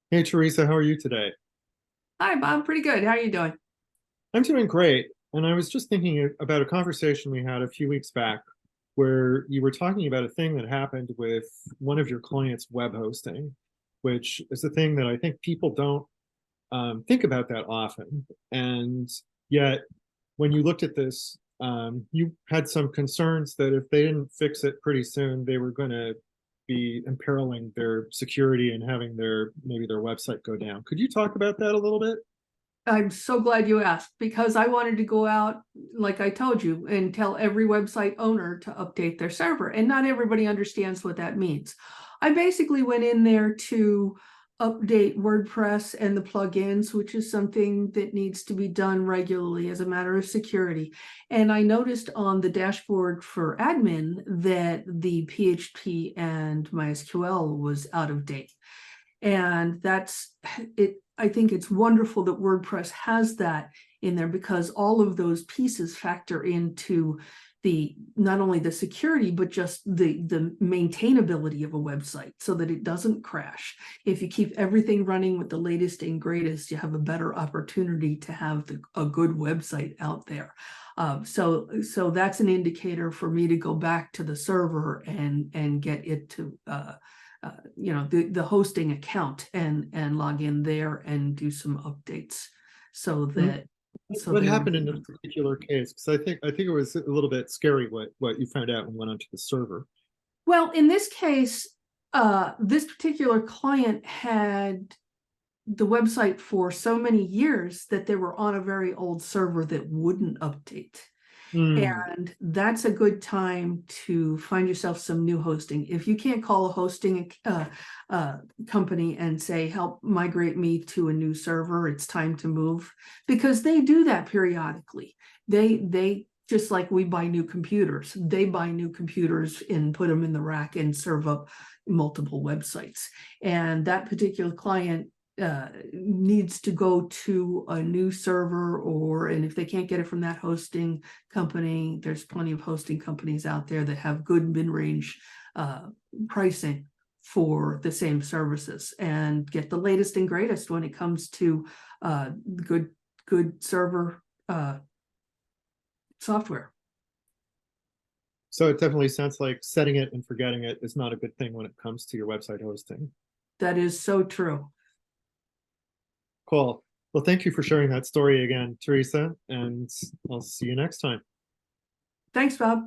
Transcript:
Hey Teresa, how are you today? Hi, Bob. Pretty good. How are you doing? I'm doing great. And I was just thinking about a conversation we had a few weeks back where you were talking about a thing that happened with one of your clients' web hosting, which is a thing that I think people don't think about that often. And yet, when you looked at this, you had some concerns that if they didn't fix it pretty soon, they were going to be imperiling their security and having maybe their website go down. Could you talk about that a little bit? I'm so glad you asked because I wanted to go out, like I told you, and tell every website owner to update their server. And not everybody understands what that means. I basically went in there to update WordPress and the plugins, which is something that needs to be done regularly as a matter of security. And I noticed on the dashboard for admin that the PHP and MySQL was out of date. And that's it. I think it's wonderful that WordPress has that in there because all of those pieces factor into the not only the security but just the maintainability of a website so that it doesn't crash. If you keep everything running with the latest and greatest, you have a better opportunity to have a good website out there. So that's an indicator for me to go back to the server and get it to the hosting account and log in there and do some updates so And that what they're happened in this particular case? Because I think it was a little bit scary what you found out and went onto the server. well. In this case, this particular client had the website for so many years that they were on a very old server that wouldn't update. Hmm. And that's a good time to find yourself some new hosting. If you can't call a hosting company and say, help migrate me to a new server, it's time to move, because they do that periodically. They just like we buy new computers, they buy new computers and put them in the rack and serve up multiple websites. And that particular client needs to go to a new server, and if they can't get it from that hosting company, there's plenty of hosting companies out there that have good mid-range pricing for the same services and get the latest and greatest when it comes to good server software. So it definitely sounds like setting it and forgetting it is not a good thing when it comes to your website hosting. That is so true. Cool. Well, thank you for sharing that story again, Teresa, and I'll see you next time. Thanks, Bob.